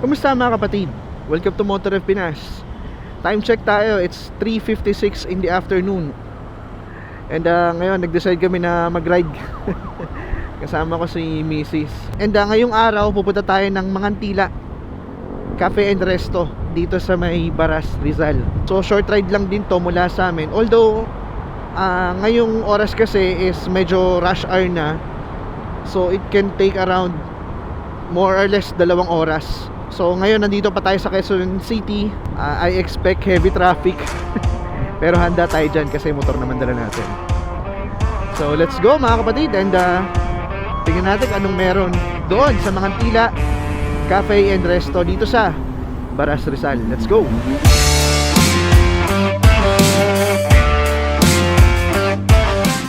Kumusta mga kapatid? Welcome to Motor F Pinas. Time check tayo, it's 3:56 in the afternoon. And ngayon nag-decide kami na mag-ride. Kasama ko si Mrs. And ngayong araw pupunta tayo ng Mangantila Cafe and Resto dito sa may Baras, Rizal. So short ride lang din to mula sa amin. Although ngayong oras kasi is medyo rush hour na. So it can take around more or less 2 oras. So ngayon nandito pa tayo sa Quezon City. I expect heavy traffic. Pero handa tayo dyan kasi motor naman dala natin. So let's go mga kapatid. And tingnan natin anong meron doon sa Mangantila Cafe and Resto dito sa Baras, Rizal. Let's go.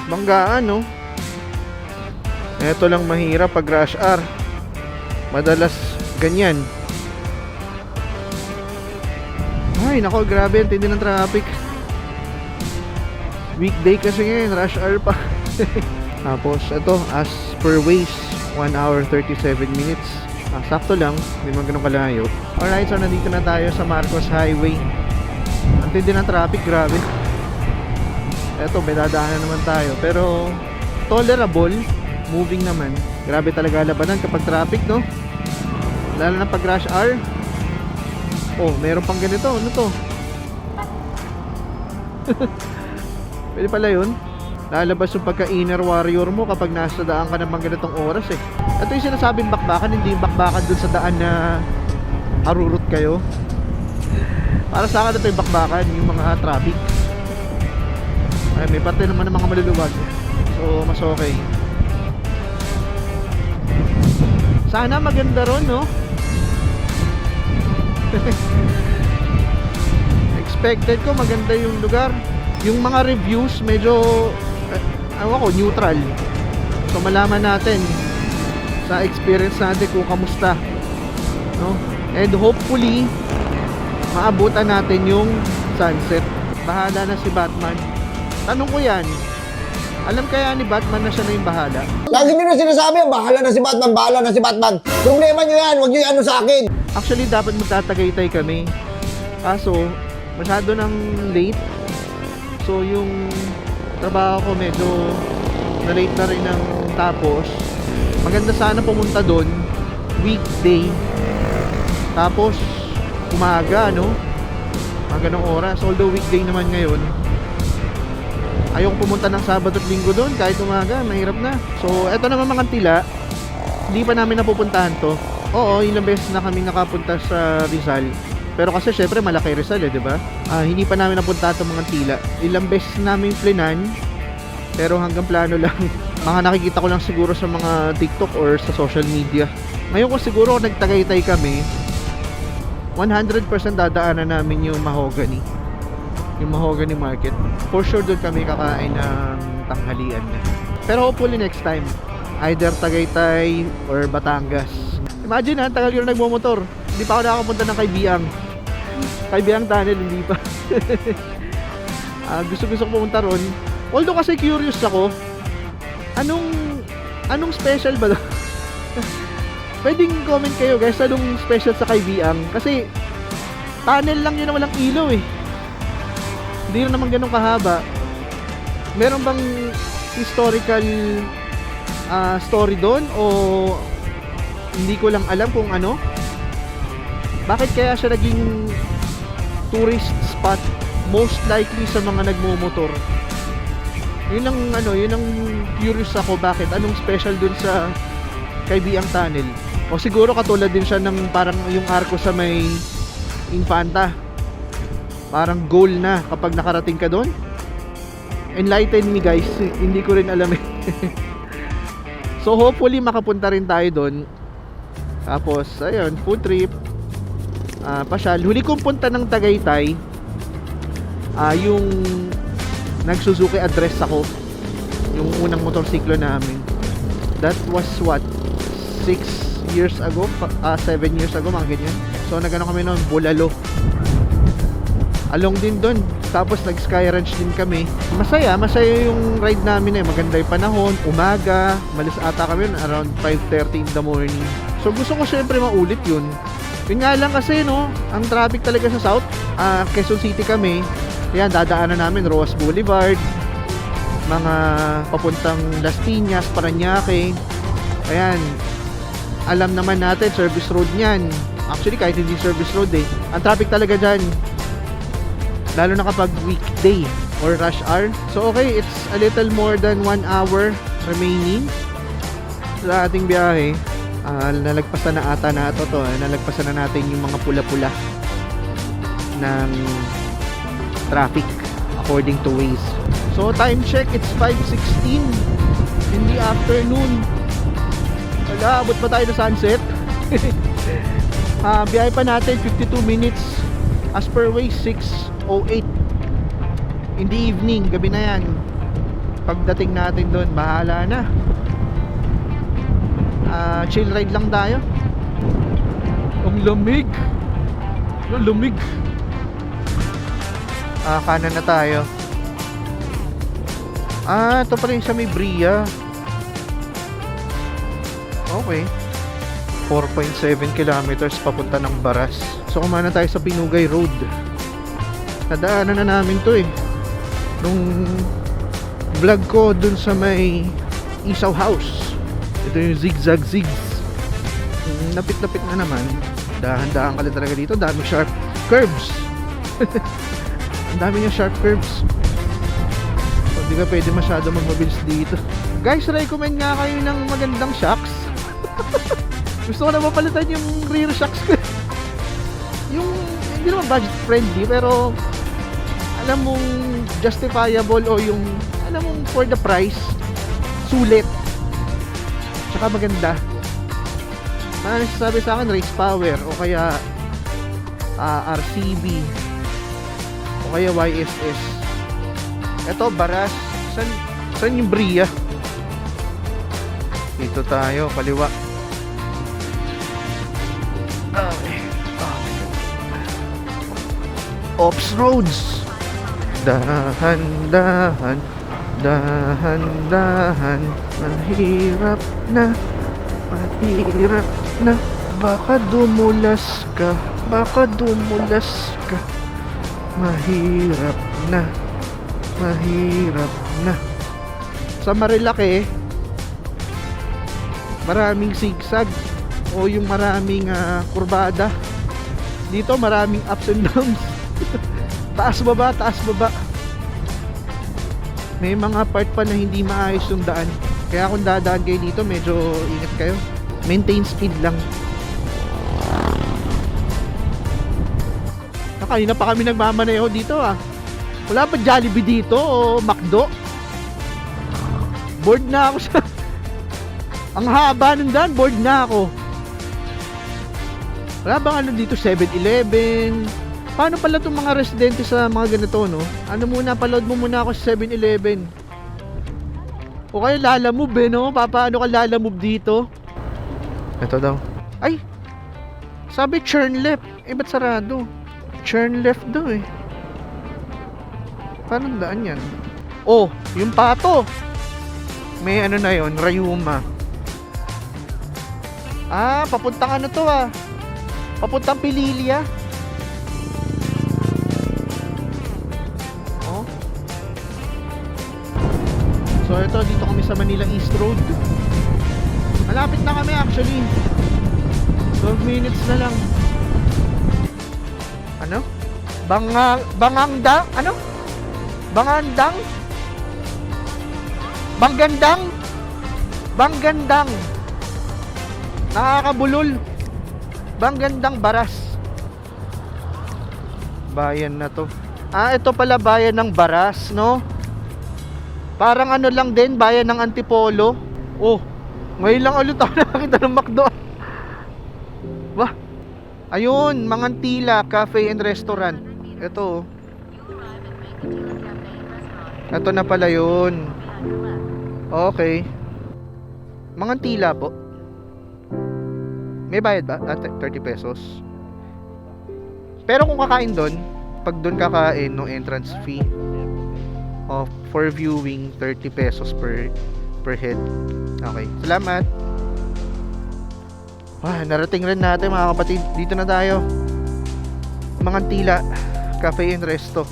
Banggaan, no? Ito lang mahirap pag rush hour. Madalas ganyan. Ay nako, grabe ang tindi ng traffic. Weekday kasi ngayon, rush hour pa. Tapos ito, as per Waze, 1 hour 37 minutes. Sakto lang, hindi man ganun kalayo. Alright, so nandito na tayo sa Marcos Highway. Ang tindi ng traffic, grabe. Eto, may dadaanan naman tayo. Pero tolerable, moving naman. Grabe talaga labanan kapag traffic, no? Lalo na pag rush hour. Oh, meron pang ganito. Ano to? Pwede pala yun. Lalabas yung pagka-inner warrior mo kapag nasa daan ka naman ganitong oras eh. Ito yung sinasabing bakbakan, hindi yung bakbakan dun sa daan na harurot kayo. Para sa akin ito yung bakbakan, yung mga traffic. Ay, may parte naman ng mga maluluwag. So, mas okay. Sana maganda ron, no? Expected ko maganda yung lugar. Yung mga reviews medyo neutral. So malaman natin sa experience natin kung kamusta, no? And hopefully maabutan natin yung sunset. Bahala na si Batman. Tanong ko yan, alam kaya ni Batman na siya na yung bahala? Lagi nyo na sinasabi, bahala na si Batman, bahala na si Batman. Problema nyo yan, huwag nyo ano sa akin. Actually, dapat magtatagaytay kami. Kaso, masyado nang late. So, yung trabaho ko medyo na-late na rin ng tapos. Maganda sana pumunta doon weekday. Tapos, umaga, no? Mga ganong oras. Although weekday naman ngayon. Ayoko pumunta ng Sabado at Linggo doon kahit umaga, mahirap na. So, eto naman Mangantila. Hindi pa namin napupuntahan to. Oo, ilang beses na kami nakapunta sa Rizal. Pero kasi syempre malaki Rizal eh, di ba? Hindi pa namin napunta sa Mangantila. Ilang beses namin plinan, pero hanggang plano lang. Mga nakikita ko lang siguro sa mga TikTok or sa social media. Ngayon ko siguro kung nagtagaytay kami, 100% dadaanan namin yung Mahogany. Yung Mahogany Market. For sure doon kami kakain ng tanghalian. Pero hopefully next time, either Tagaytay or Batangas. Imagine ha, tagal ko na nagmumotor. Hindi pa ako nakakapunta ng Kaybiang Tunnel, hindi pa. Gusto ko pumunta ron. Although kasi curious ako, anong special ba doon? Pwedeng comment kayo guys, anong special sa Kaybiang? Kasi tunnel lang yun na walang ilaw eh. Hindi na naman ganun kahaba. Meron bang historical story doon o hindi ko lang alam kung ano? Bakit kaya siya naging tourist spot? Most likely sa mga nagmumotor. Yun ang curious ako, bakit? Anong special dun sa Kaybiang Tunnel? O siguro katulad din siya ng parang yung arko sa may Infanta. Parang goal na kapag nakarating ka doon. Enlighten me guys, hindi ko rin alam eh. So hopefully makapunta rin tayo doon. Tapos ayun, food trip, pasyal. Huli kong punta ng Tagaytay, yung nag-Suzuki address ako, yung unang motorsiklo namin. That was what, 6 years ago, 7 years ago, mga ganyan. So nagano kami noon, Bulalo. Along din doon. Tapos nag-sky ranch din kami. Masaya yung ride namin eh. Maganda yung panahon, umaga. Malis ata kami around 5:30 in the morning. So gusto ko syempre maulit yun. Yun nga lang kasi no, ang traffic talaga sa South, Quezon City kami. Yan, dadaanan namin Roas Boulevard, mga papuntang Las Piñas, Parañaque. Ayan, alam naman natin, service road niyan. Actually, kahit hindi service road eh, ang traffic talaga dyan, lalo na kapag weekday or rush hour. So okay, it's a little more than 1 hour remaining sa ating biyahe. Nalagpasan na ata na ito to. Nalagpasan na natin yung mga pula-pula ng traffic according to Waze. So time check, it's 5:16 in the afternoon. Wala, abot pa tayo na sunset. Biyahe pa natin 52 minutes as per Waze, 6:08 in the evening. Gabi na yan. Pagdating natin doon, bahala na. Chill ride lang tayo. Ang lamig. Ang lamig. Kanan na tayo. Ito pala yung sa may Bria. Okay. 4.7 kilometers papunta ng Baras. So kumana tayo sa Pinugay Road. Nadaanan na namin to eh nung vlog ko dun sa may Isaw House. Ito yung zigzag zigs. Napit-napit na naman. Dahan-dahan ka lang talaga dito. Daming sharp curves. Ang dami yung sharp curves. So di ka pwede masyado magmabilis dito. Guys, recommend nga kayo ng magandang shocks. Gusto ko na mapalitan yung rear shocks ko. Yung hindi naman budget friendly, pero alam mong justifiable, o yung alam mong for the price, sulit, tsaka maganda. Sabi sa akin, race power, o kaya RCB, o kaya YSS. Ito, Baras. Saan yung Bria? Dito tayo, kaliwa. Ops roads. Dahan-dahan, dahan-dahan. Mahirap na, mahirap na. Baka dumulas ka, baka dumulas ka. Mahirap na, mahirap na. Sa Marilake, maraming zigzag o yung maraming kurbada. Dito maraming ups and downs. Taas baba, taas baba. May mga part pa na hindi maayos yung daan. Kaya kung dadaan kayo dito, medyo ingat kayo. Maintain speed lang. Kanina pa kami nagmamaneho dito ah. Wala pa Jollibee dito o McDo. Bored na ako sa ang haba ng daan, bored na ako. Wala bang ano dito, 7-Eleven? Paano pala itong mga residente sa mga ganito, no? Ano muna, paload mo muna ako sa 7-Eleven. O kaya lalamove eh, no? Paano ka lalamove dito? Ito daw. Ay! Sabi turn left. Eh, ba't sarado? Turn left daw eh. Paano daan yan? Oh, yung Pato. May ano na yon, Rayuma. Papuntang ano to ah. Papuntang Pililia. Oh. So ito, dito kami sa Manila East Road. Malapit na kami actually. 12 minutes na lang. Ano? Bangandang? Ano? Bangandang? Banggandang? Banggandang. Nakakabulol. Banggandang Baras. Bayan na to. Ito pala bayan ng Baras, no? Parang ano lang din, bayan ng Antipolo. Oh, ngayon lang ulit ako nakakita ng McDo. Wah. Ayun, Mangantila Cafe and Restaurant. Ito. Ito na pala yun. Okay. Mangantila po. May bayad ba? 30 pesos. Pero kung kakain doon, pag doon kakain, no entrance fee of for viewing 30 pesos per head. Okay. Salamat. Narating rin natin mga kapatid. Dito na tayo. Mangantila Cafe and Resto.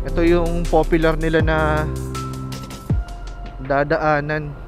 Ito yung popular nila na dadaanan.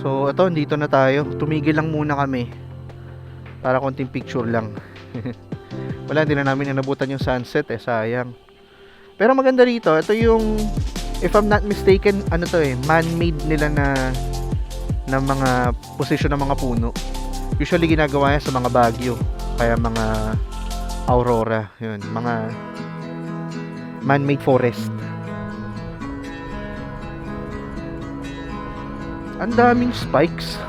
So ito, dito na tayo. Tumigil lang muna kami para konting picture lang. Wala, hindi na namin inabutan yung sunset sayang. Pero maganda rito, ito yung, if I'm not mistaken, ano to man-made nila na mga position ng mga puno. Usually ginagawa yan sa mga Baguio, kaya mga Aurora, yun, mga man-made forest. Ang daming spikes.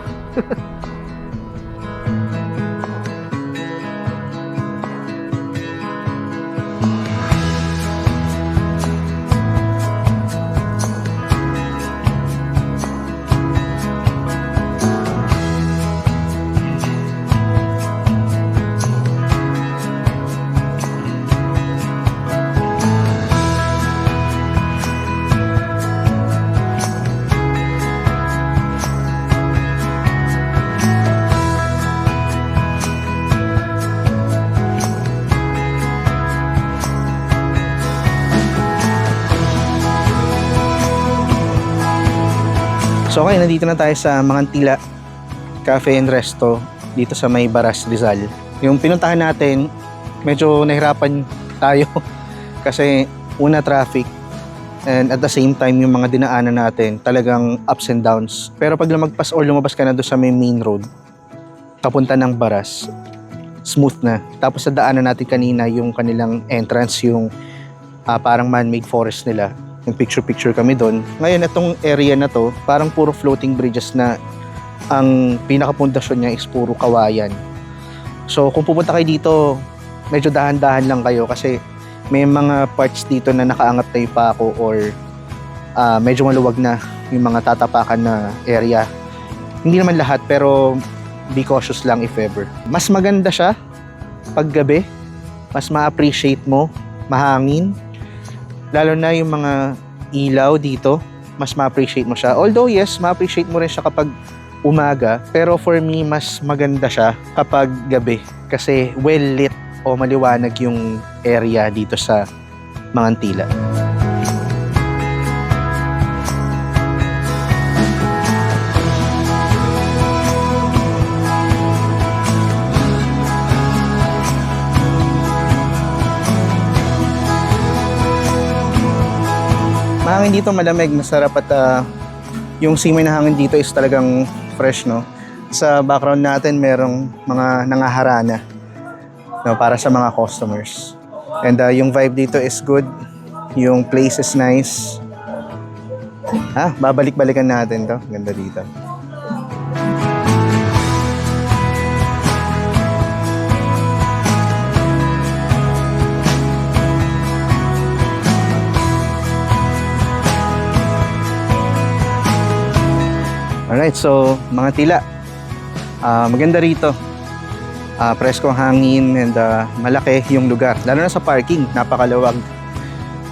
So okay, nandito na tayo sa Mangantila Cafe and Resto dito sa may Baras, Rizal. Yung pinuntahan natin, medyo nahirapan tayo kasi una traffic and at the same time yung mga dinaanan natin talagang ups and downs. Pero pag lumagpas or lumabas ka na doon sa may main road papunta ng Baras, smooth na. Tapos sa daanan natin kanina yung kanilang entrance, yung parang man-made forest nila. Yung picture kami doon. Ngayon, itong area na to, parang puro floating bridges na ang pinakapundasyon niya is puro kawayan. So, kung pupunta kayo dito, medyo dahan-dahan lang kayo kasi may mga parts dito na nakaangat na yung pako or medyo maluwag na yung mga tatapakan na area. Hindi naman lahat, pero be cautious lang if ever. Mas maganda siya pag gabi. Mas ma-appreciate mo, mahangin. Lalo na yung mga ilaw dito, mas ma-appreciate mo siya. Although yes, ma-appreciate mo rin siya kapag umaga. Pero for me, mas maganda siya kapag gabi. Kasi well lit o maliwanag yung area dito sa Mangantila. Mahangin dito, malamig, masarap at yung simoy na hangin dito is talagang fresh, no? Sa background natin, merong mga nangaharana, no, para sa mga customers. And yung vibe dito is good. Yung place is nice. Babalik-balikan natin to. Ganda dito. Alright, so mga tila, maganda rito. Presko ang hangin and malaki yung lugar. Lalo na sa parking, napakaluwag.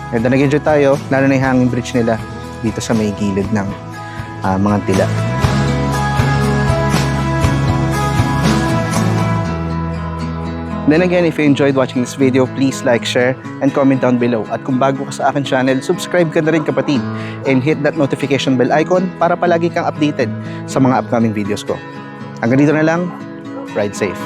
And nag-enjoy tayo, lalo na yung hangin bridge nila dito sa may gilid ng Mangantila. Then again, if you enjoyed watching this video, please like, share, and comment down below. At kung bago ka sa akin channel, subscribe ka na rin kapatid. And hit that notification bell icon para palagi kang updated sa mga upcoming videos ko. Hanggang dito na lang, ride safe.